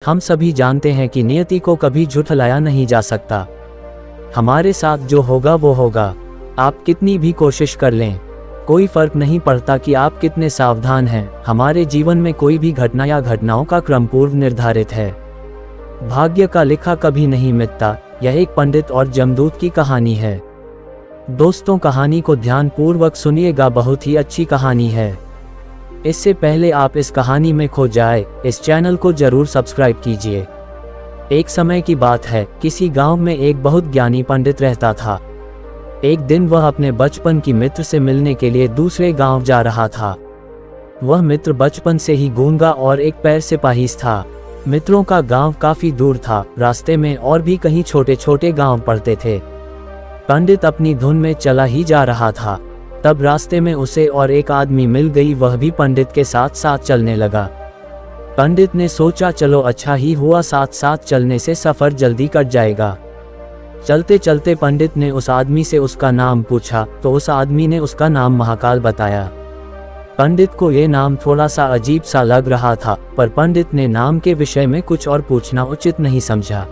हम सभी जानते हैं कि नियति को कभी झुठलाया नहीं जा सकता। हमारे साथ जो होगा वो होगा, आप कितनी भी कोशिश कर लें। कोई फर्क नहीं पड़ता कि आप कितने सावधान हैं। हमारे जीवन में कोई भी घटना या घटनाओं का क्रम पूर्व निर्धारित है। भाग्य का लिखा कभी नहीं मिटता। यह एक पंडित और जमदूत की कहानी है। दोस्तों, कहानी को ध्यान पूर्वक सुनिएगा, बहुत ही अच्छी कहानी है। इससे पहले आप इस कहानी में खो जाए, इस चैनल को जरूर सब्सक्राइब कीजिए। एक समय की बात है, किसी गांव में एक बहुत ज्ञानी पंडित रहता था। एक दिन वह अपने बचपन की मित्र से मिलने के लिए दूसरे गांव जा रहा था। वह मित्र बचपन से ही गूंगा और एक पैर सिपाही था। मित्रों का गांव काफी दूर था। रास्ते में और भी कहीं छोटे छोटे गांव पड़ते थे। पंडित अपनी धुन में चला ही जा रहा था। तब रास्ते में उसे और एक आदमी मिल गई। वह भी पंडित के साथ साथ चलने लगा। पंडित ने सोचा, चलो अच्छा ही हुआ, साथ साथ चलने से सफर जल्दी कट जाएगा। चलते चलते पंडित ने उस आदमी से उसका नाम पूछा तो उस आदमी ने उसका नाम महाकाल बताया। पंडित को ये नाम थोड़ा सा अजीब सा लग रहा था, पर पंडित ने नाम के विषय में कुछ और पूछना उचित नहीं समझा।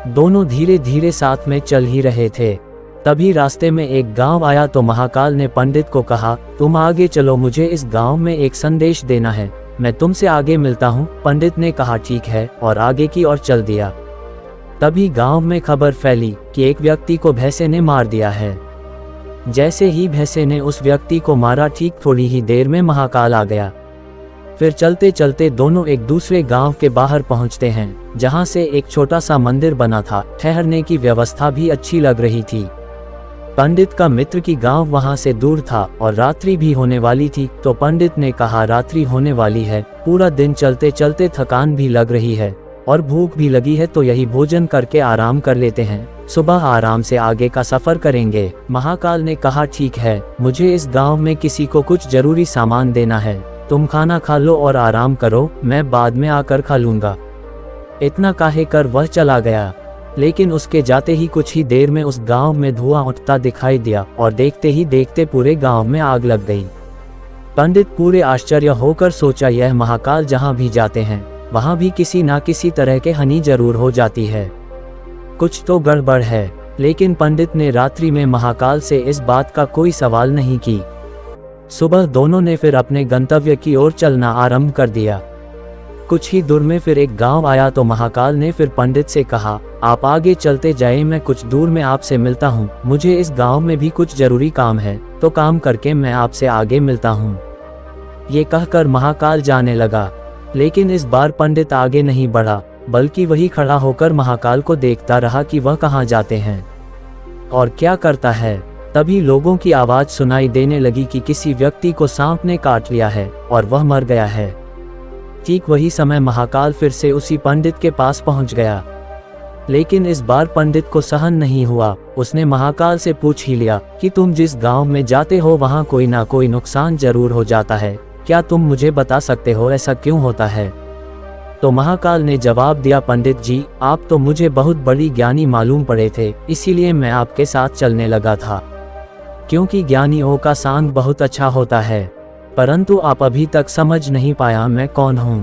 दोनों धीरे धीरे साथ में चल ही रहे थे। तभी रास्ते में एक गांव आया तो महाकाल ने पंडित को कहा, तुम आगे चलो, मुझे इस गांव में एक संदेश देना है, मैं तुमसे आगे मिलता हूँ। पंडित ने कहा ठीक है और आगे की ओर चल दिया। तभी गांव में खबर फैली कि एक व्यक्ति को भैंसे ने मार दिया है। जैसे ही भैंसे ने उस व्यक्ति को मारा, ठीक थोड़ी ही देर में महाकाल आ गया। फिर चलते चलते दोनों एक दूसरे गांव के बाहर पहुंचते हैं, जहां से एक छोटा सा मंदिर बना था। ठहरने की व्यवस्था भी अच्छी लग रही थी। पंडित का मित्र की गांव वहां से दूर था और रात्रि भी होने वाली थी। तो पंडित ने कहा, रात्रि होने वाली है, पूरा दिन चलते चलते थकान भी लग रही है और भूख भी लगी है, तो यही भोजन करके आराम कर लेते हैं, सुबह आराम से आगे का सफर करेंगे। महाकाल ने कहा ठीक है, मुझे इस गांव में किसी को कुछ जरूरी सामान देना है, तुम खाना खा लो और आराम करो, मैं बाद में आकर खा लूंगा। इतना कहे कर वह चला गया। लेकिन उसके जाते ही कुछ ही देर में उस गांव में धुआं उठता दिखाई दिया और देखते ही देखते पूरे गांव में आग लग गई। पंडित पूरे आश्चर्य होकर सोचा, यह महाकाल जहां भी जाते हैं वहां भी किसी ना किसी तरह के हानि जरूर हो जाती है, कुछ तो गड़बड़ है। लेकिन पंडित ने रात्रि में महाकाल से इस बात का कोई सवाल नहीं की। सुबह दोनों ने फिर अपने गंतव्य की ओर चलना आरंभ कर दिया। कुछ ही दूर में फिर एक गांव आया तो महाकाल ने फिर पंडित से कहा, आप आगे चलते जाएं, मैं कुछ दूर में आपसे मिलता हूं, मुझे इस गांव में भी कुछ जरूरी काम है, तो काम करके मैं आपसे आगे मिलता हूं। ये कहकर महाकाल जाने लगा। लेकिन इस बार पंडित आगे नहीं बढ़ा, बल्कि वही खड़ा होकर महाकाल को देखता रहा कि वह कहाँ जाते हैं और क्या करता है। तभी लोगों की आवाज सुनाई देने लगी कि किसी व्यक्ति को सांप ने काट लिया है और वह मर गया है। ठीक वही समय महाकाल फिर से उसी पंडित के पास पहुंच गया। लेकिन इस बार पंडित को सहन नहीं हुआ। उसने महाकाल से पूछ ही लिया कि तुम जिस गांव में जाते हो वहां कोई ना कोई नुकसान जरूर हो जाता है, क्या तुम मुझे बता सकते हो ऐसा क्यों होता है? तो महाकाल ने जवाब दिया, पंडित जी, आप तो मुझे बहुत बड़ी ज्ञानी मालूम पड़े थे, इसीलिए मैं आपके साथ चलने लगा था, क्योंकि ज्ञानियों का सांग बहुत अच्छा होता है, परंतु आप अभी तक समझ नहीं पाया मैं कौन हूँ।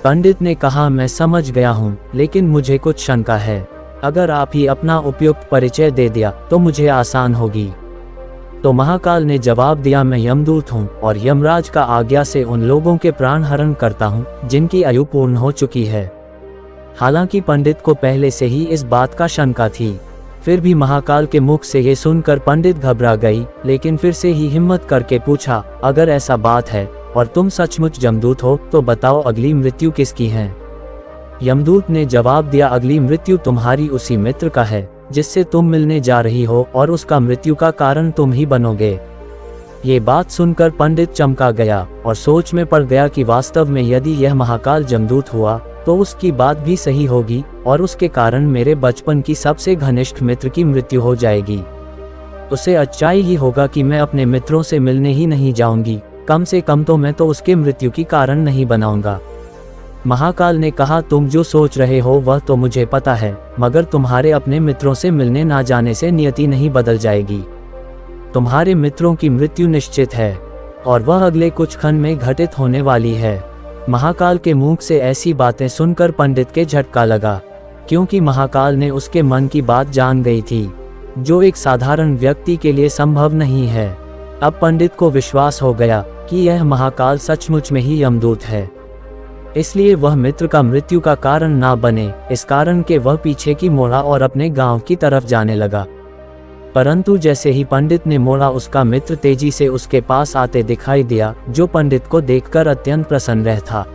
पंडित ने कहा, मैं समझ गया हूँ, लेकिन मुझे कुछ शंका है। अगर आप ही अपना उपयुक्त परिचय दे दिया तो मुझे आसान होगी। तो महाकाल ने जवाब दिया, मैं यमदूत हूँ और यमराज का आज्ञा से उन लोगों के प्राण हरण करता हूँ जिनकी आयु पूर्ण हो चुकी है। हालांकि पंडित को पहले से ही इस बात का शंका थी, फिर भी महाकाल के मुख से ये सुनकर पंडित घबरा गई। लेकिन फिर से ही हिम्मत करके पूछा, अगर ऐसा बात है और तुम सचमुच जमदूत हो तो बताओ अगली मृत्यु किसकी है? यमदूत ने जवाब दिया, अगली मृत्यु तुम्हारी उसी मित्र का है जिससे तुम मिलने जा रही हो और उसका मृत्यु का कारण तुम ही बनोगे। ये बात सुनकर पंडित चमका गया और सोच में पड़ गया कि वास्तव में यदि यह महाकाल जमदूत हुआ तो उसकी बात भी सही होगी और उसके कारण मेरे बचपन की सबसे घनिष्ठ मित्र की मृत्यु हो जाएगी। उसे अच्छा ही होगा कि मैं अपने मित्रों से मिलने ही नहीं जाऊंगी, कम से कम तो मैं तो उसके मृत्यु की कारण नहीं बनाऊंगा। महाकाल ने कहा, तुम जो सोच रहे हो वह तो मुझे पता है, मगर तुम्हारे अपने मित्रों से मिलने ना जाने से नियति नहीं बदल जाएगी। तुम्हारे मित्रों की मृत्यु निश्चित है और वह अगले कुछ क्षण में घटित होने वाली है। महाकाल के मुंह से ऐसी बातें सुनकर पंडित के झटका लगा, क्योंकि महाकाल ने उसके मन की बात जान गई थी, जो एक साधारण व्यक्ति के लिए संभव नहीं है। अब पंडित को विश्वास हो गया कि यह महाकाल सचमुच में ही यमदूत है, इसलिए वह मित्र का मृत्यु का कारण ना बने, इस कारण के वह पीछे की मोड़ा और अपने गांव की तरफ जाने लगा। परंतु जैसे ही पंडित ने मोड़ा, उसका मित्र तेजी से उसके पास आते दिखाई दिया, जो पंडित को देखकर अत्यंत प्रसन्न था।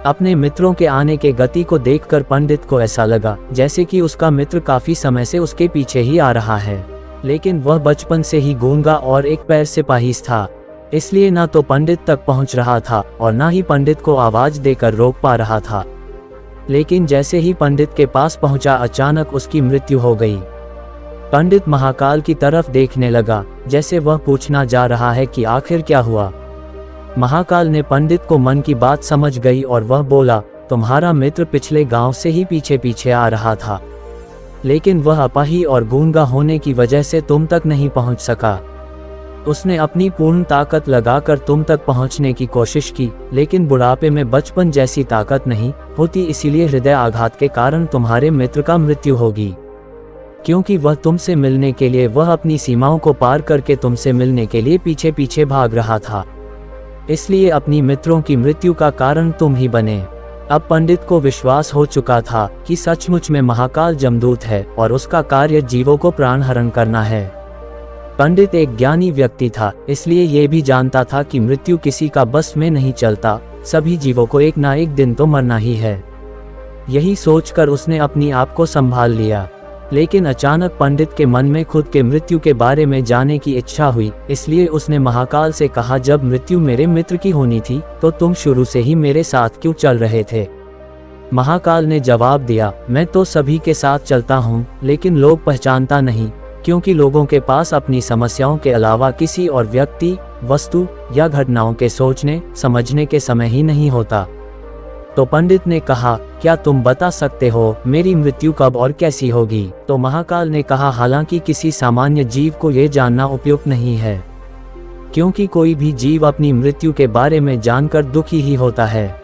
अपने मित्रों के आने के गति को देखकर पंडित को ऐसा लगा जैसे कि उसका मित्र काफी समय से उसके पीछे ही आ रहा है, लेकिन वह बचपन से ही गूंगा और एक पैर से पाहिज था, इसलिए ना तो पंडित तक पहुंच रहा था और ना ही पंडित को आवाज देकर रोक पा रहा था। लेकिन जैसे ही पंडित के पास पहुंचा, अचानक उसकी मृत्यु हो गई। पंडित महाकाल की तरफ देखने लगा, जैसे वह पूछना जा रहा है कि आखिर क्या हुआ। महाकाल ने पंडित को मन की बात समझ गई और वह बोला, तुम्हारा मित्र पिछले गांव से ही पीछे पीछे आ रहा था, लेकिन वह अपाही और गूंगा होने की वजह से तुम तक नहीं पहुंच सका। उसने अपनी पूर्ण ताकत लगाकर तुम तक पहुंचने की कोशिश की, लेकिन बुढ़ापे में बचपन जैसी ताकत नहीं होती, इसीलिए हृदय आघात के कारण तुम्हारे मित्र का मृत्यु होगी। क्योंकि वह तुमसे मिलने के लिए, वह अपनी सीमाओं को पार करके तुमसे मिलने के लिए पीछे पीछे भाग रहा था, इसलिए अपनी मित्रों की मृत्यु का कारण तुम ही बने। अब पंडित को विश्वास हो चुका था कि सचमुच में महाकाल जमदूत है और उसका कार्य जीवों को प्राण हरण करना है। पंडित एक ज्ञानी व्यक्ति था, इसलिए ये भी जानता था कि मृत्यु किसी का बस में नहीं चलता, सभी जीवों को एक ना एक दिन तो मरना ही है। यही सोचकर उसने अपनी आप को संभाल लिया। लेकिन अचानक पंडित के मन में खुद के मृत्यु के बारे में जानने की इच्छा हुई, इसलिए उसने महाकाल से कहा, जब मृत्यु मेरे मित्र की होनी थी तो तुम शुरू से ही मेरे साथ क्यों चल रहे थे। महाकाल ने जवाब दिया, मैं तो सभी के साथ चलता हूँ, लेकिन लोग पहचानता नहीं, क्योंकि लोगों के पास अपनी समस्याओं के अलावा किसी और व्यक्ति, वस्तु या घटनाओं के सोचने समझने के समय ही नहीं होता। तो पंडित ने कहा, क्या तुम बता सकते हो मेरी मृत्यु कब और कैसी होगी। तो महाकाल ने कहा, हालांकि किसी सामान्य जीव को यह जानना उपयुक्त नहीं है, क्योंकि कोई भी जीव अपनी मृत्यु के बारे में जानकर दुखी ही होता है,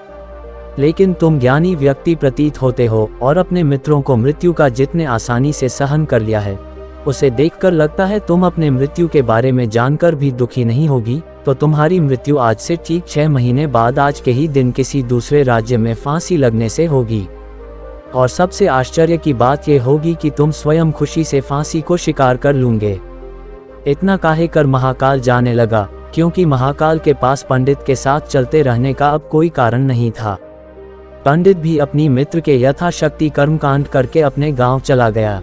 लेकिन तुम ज्ञानी व्यक्ति प्रतीत होते हो और अपने मित्रों को मृत्यु का जितने आसानी से सहन कर लिया है, उसे देखकर लगता है तुम अपने मृत्यु के बारे में जानकर भी दुखी नहीं होगी। तो तुम्हारी मृत्यु आज से ठीक 6 महीने बाद आज के ही दिन किसी दूसरे राज्य में फांसी लगने से होगी। और सबसे आश्चर्य की बात यह होगी कि तुम स्वयं खुशी से फांसी को शिकार कर लूंगे। इतना काहे कर महाकाल जाने लगा, क्योंकि महाकाल के पास पंडित के साथ चलते रहने का अब कोई कारण नहीं था। पंडित भी अपनी मित्र के यथाशक्ति कर्मकांड करके अपने गांव चला गया।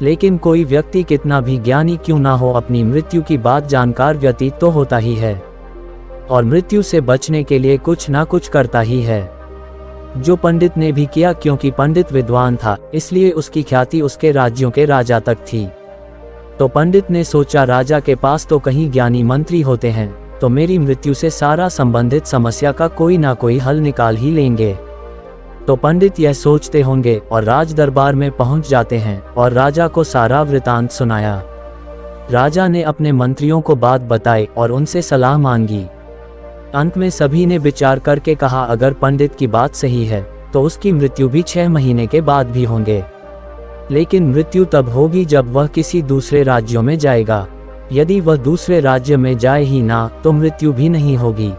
लेकिन कोई व्यक्ति कितना भी ज्ञानी क्यों ना हो, अपनी मृत्यु की बात जानकार व्यतीत तो होता ही है, और मृत्यु से बचने के लिए कुछ ना कुछ करता ही है, जो पंडित ने भी किया। क्योंकि पंडित विद्वान था, इसलिए उसकी ख्याति उसके राज्यों के राजा तक थी। तो पंडित ने सोचा, राजा के पास तो कहीं ज्ञानी मंत्री होते हैं, तो मेरी मृत्यु से सारा संबंधित समस्या का कोई ना कोई हल निकाल ही लेंगे। तो पंडित यह सोचते होंगे और राज दरबार में पहुंच जाते हैं और राजा को सारा वृतांत सुनाया। राजा ने अपने मंत्रियों को बात बताई और उनसे सलाह मांगी। अंत में सभी ने विचार करके कहा, अगर पंडित की बात सही है तो उसकी मृत्यु भी 6 महीने के बाद भी होंगे, लेकिन मृत्यु तब होगी जब वह किसी दूसरे राज्यों में जाएगा। यदि वह दूसरे राज्य में जाए ही ना तो मृत्यु भी नहीं होगी।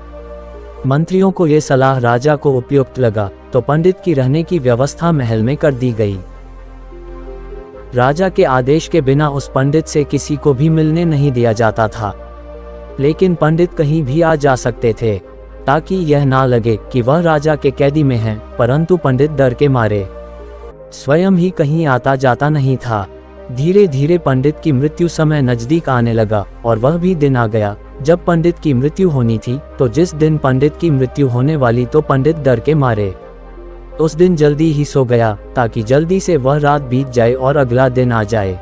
मंत्रियों को यह सलाह राजा को उपयुक्त लगा, तो पंडित की रहने की व्यवस्था महल में कर दी गई। राजा के आदेश के बिना उस पंडित से किसी को भी मिलने नहीं दिया जाता था, लेकिन पंडित कहीं भी आ जा सकते थे, ताकि यह ना लगे कि वह राजा के कैदी में हैं। परंतु पंडित डर के मारे स्वयं ही कहीं आता जाता नहीं था। धीरे धीरे पंडित की मृत्यु समय नजदीक आने लगा और वह भी दिन आ गया जब पंडित की मृत्यु होनी थी। तो जिस दिन पंडित की मृत्यु होने वाली, तो पंडित डर के मारे उस दिन जल्दी ही सो गया, ताकि जल्दी से वह रात बीत जाए और अगला दिन आ जाए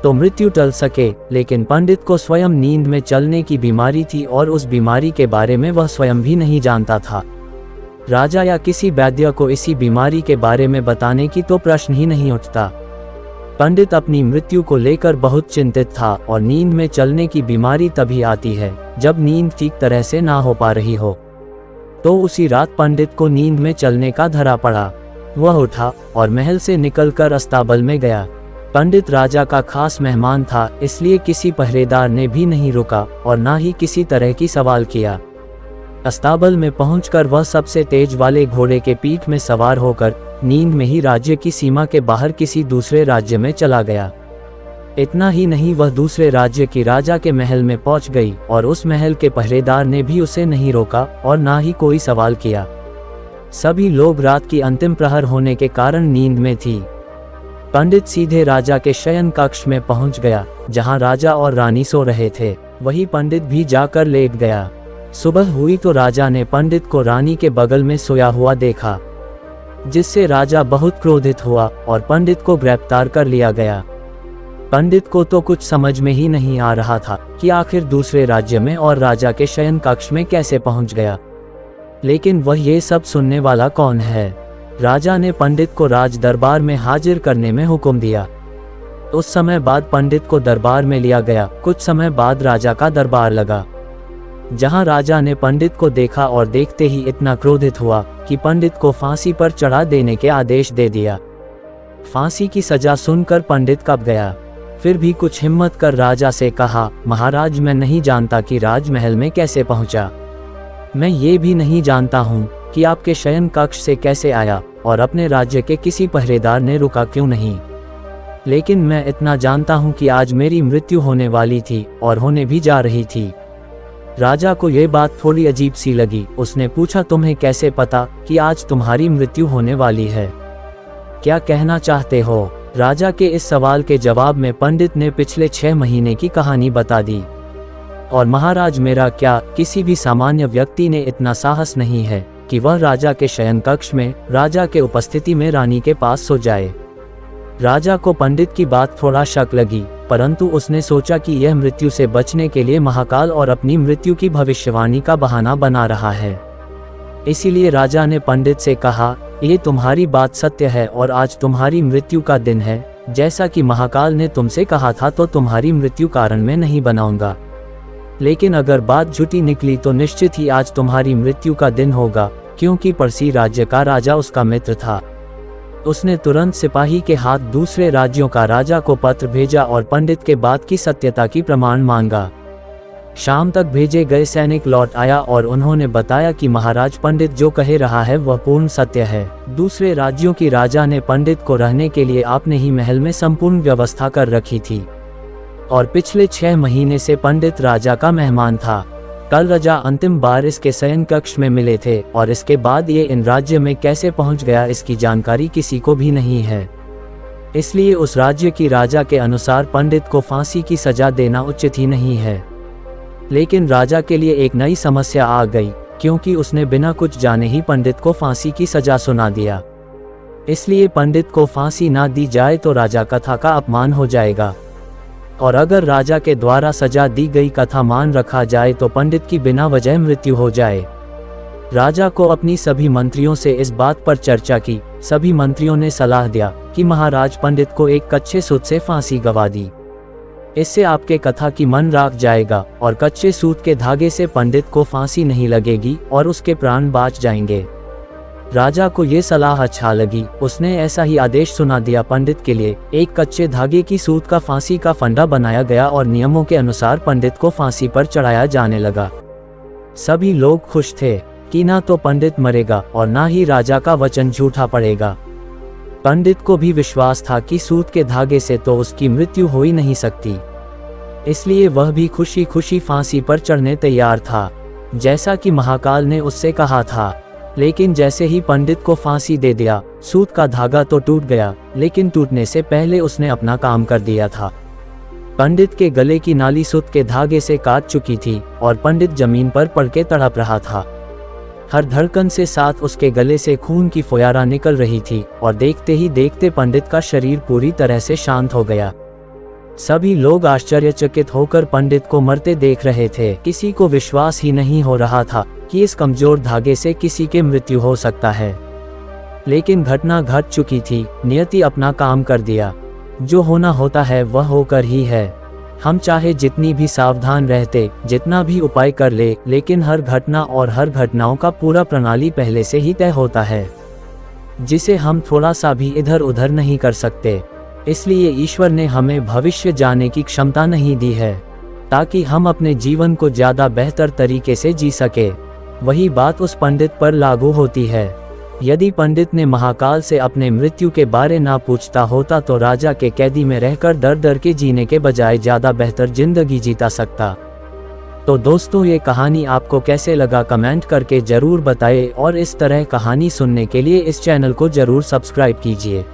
तो मृत्यु टल सके। लेकिन पंडित को स्वयं नींद में चलने की बीमारी थी और उस बीमारी के बारे में वह स्वयं भी नहीं जानता था। राजा या किसी वैद्य को इसी बीमारी के बारे में बताने की तो प्रश्न ही नहीं उठता। पंडित अपनी मृत्यु को लेकर बहुत चिंतित था, और नींद में चलने की बीमारी तभी आती है जब नींद ठीक तरह से ना हो पा रही हो। तो उसी रात पंडित को नींद में चलने का धरा पड़ा। वह उठा और महल से निकलकर अस्ताबल में गया। पंडित राजा का खास मेहमान था, इसलिए किसी पहरेदार ने भी नहीं रुका और ना ही किसी तरह की सवाल किया। अस्ताबल में पहुंचकर वह सबसे तेज वाले घोड़े के पीठ में सवार होकर नींद में ही राज्य की सीमा के बाहर किसी दूसरे राज्य में चला गया। इतना ही नहीं, वह दूसरे राज्य की राजा के महल में पहुंच गई और उस महल के पहरेदार ने भी उसे नहीं रोका और ना ही कोई सवाल किया। सभी लोग रात की अंतिम प्रहर होने के कारण नींद में थी। पंडित सीधे राजा के शयन कक्ष में पहुंच गया, जहां राजा और रानी सो रहे थे। वही पंडित भी जाकर लेट गया। सुबह हुई तो राजा ने पंडित को रानी के बगल में सोया हुआ देखा, जिससे राजा बहुत क्रोधित हुआ और पंडित को गिरफ्तार कर लिया गया। पंडित को तो कुछ समझ में ही नहीं आ रहा था कि आखिर दूसरे राज्य में और राजा के शयन कक्ष में कैसे पहुंच गया। लेकिन वह ये सब सुनने वाला कौन है? राजा ने पंडित को राज दरबार में हाजिर करने में हुक्म दिया। उस समय बाद पंडित को दरबार में लिया गया। कुछ समय बाद राजा का दरबार लगा, जहां राजा ने पंडित को देखा और देखते ही इतना क्रोधित हुआ कि पंडित को फांसी पर चढ़ा देने के आदेश दे दिया। फांसी की सजा सुनकर पंडित कँप गया। फिर भी कुछ हिम्मत कर राजा से कहा, महाराज, मैं नहीं जानता कि राजमहल में कैसे पहुंचा। मैं ये भी नहीं जानता हूँ कि आपके शयन कक्ष से कैसे आया और अपने राज्य के किसी पहरेदार ने रुका क्यों नहीं। लेकिन मैं इतना जानता हूँ कि आज मेरी मृत्यु होने वाली थी और होने भी जा रही थी। राजा को यह बात थोड़ी अजीब सी लगी। उसने पूछा, तुम्हें कैसे पता कि आज तुम्हारी मृत्यु होने वाली है? क्या कहना चाहते हो? राजा के इस सवाल के जवाब में पंडित ने पिछले 6 महीने की कहानी बता दी। और महाराज, मेरा क्या, किसी भी सामान्य व्यक्ति ने इतना साहस नहीं है कि वह राजा के शयन कक्ष में राजा के उपस्थिति में रानी के पास सो जाए। राजा को पंडित की बात थोड़ा शक लगी, परंतु उसने सोचा कि यह मृत्यु से बचने के लिए महाकाल और अपनी मृत्यु की भविष्यवाणी का बहाना बना रहा है। इसीलिए राजा ने पंडित से कहा, ये तुम्हारी बात सत्य है और आज तुम्हारी मृत्यु का दिन है। जैसा कि महाकाल ने तुमसे कहा था, तो तुम्हारी मृत्यु कारण मैं नहीं बनाऊंगा। लेकिन अगर बात झूठी निकली तो निश्चित ही आज तुम्हारी मृत्यु का दिन होगा, क्योंकि परसी राज्य का राजा उसका मित्र था। उसने तुरंत सिपाही के हाथ दूसरे राज्यों का राजा को पत्र भेजा और पंडित के बात की सत्यता की प्रमाण मांगा। शाम तक भेजे गए सैनिक लौट आया और उन्होंने बताया कि महाराज, पंडित जो कह रहा है वह पूर्ण सत्य है। दूसरे राज्यों की राजा ने पंडित को रहने के लिए आपने ही महल में संपूर्ण व्यवस्था कर रखी थी और पिछले 6 महीने से पंडित राजा का मेहमान था। कल राजा अंतिम बार इसके शयन कक्ष में मिले थे और इसके बाद ये इन राज्य में कैसे पहुंच गया, इसकी जानकारी किसी को भी नहीं है। इसलिए उस राज्य की राजा के अनुसार पंडित को फांसी की सजा देना उचित ही नहीं है। लेकिन राजा के लिए एक नई समस्या आ गई, क्योंकि उसने बिना कुछ जाने ही पंडित को फांसी की सजा सुना दिया। इसलिए पंडित को फांसी ना दी जाए तो राजा कथा का अपमान हो जाएगा, और अगर राजा के द्वारा सजा दी गई कथा मान रखा जाए तो पंडित की बिना वजह मृत्यु हो जाए। राजा को अपनी सभी मंत्रियों से इस बात पर चर्चा की। सभी मंत्रियों ने सलाह दिया कि महाराज, पंडित को एक कच्चे सूत से फांसी गवा दी। इससे आपके कथा की मन राख जाएगा और कच्चे सूत के धागे से पंडित को फांसी नहीं लगेगी और उसके प्राण बच जाएंगे। राजा को ये सलाह अच्छा लगी। उसने ऐसा ही आदेश सुना दिया। पंडित के लिए एक कच्चे धागे की सूत का फांसी का फंडा बनाया गया और नियमों के अनुसार पंडित को फांसी पर चढ़ाया जाने लगा। सभी लोग खुश थे कि ना तो पंडित मरेगा और ना ही राजा का वचन झूठा पड़ेगा। पंडित को भी विश्वास था कि सूत के धागे से तो उसकी मृत्यु हो ही नहीं सकती, इसलिए वह भी खुशी खुशी फांसी पर चढ़ने तैयार था, जैसा कि महाकाल ने उससे कहा था। लेकिन जैसे ही पंडित को फांसी दे दिया, सूत का धागा तो टूट गया, लेकिन टूटने से पहले उसने अपना काम कर दिया था। पंडित के गले की नाली सूत के धागे से काट चुकी थी और पंडित जमीन पर पड़ के तड़प रहा था। हर धड़कन से साथ उसके गले से खून की फुयारा निकल रही थी और देखते ही देखते पंडित का शरीर पूरी तरह से शांत हो गया। सभी लोग आश्चर्यचकित होकर पंडित को मरते देख रहे थे। किसी को विश्वास ही नहीं हो रहा था कि इस कमजोर धागे से किसी के मृत्यु हो सकता है। लेकिन घटना घट चुकी थी। नियति अपना काम कर दिया। जो होना होता है वह होकर ही है। हम चाहे जितनी भी सावधान रहते, जितना भी उपाय कर ले, लेकिन हर घटना और हर घटनाओं का पूरा प्रणाली पहले से ही तय होता है, जिसे हम थोड़ा सा भी इधर उधर नहीं कर सकते। इसलिए ईश्वर ने हमें भविष्य जाने की क्षमता नहीं दी है, ताकि हम अपने जीवन को ज़्यादा बेहतर तरीके से जी सके। वही बात उस पंडित पर लागू होती है। यदि पंडित ने महाकाल से अपने मृत्यु के बारे ना पूछता होता तो राजा के कैदी में रहकर डर डर के जीने के बजाय ज़्यादा बेहतर जिंदगी जीता सकता। तो दोस्तों, ये कहानी आपको कैसे लगा कमेंट करके ज़रूर बताएं और इस तरह कहानी सुनने के लिए इस चैनल को ज़रूर सब्सक्राइब कीजिए।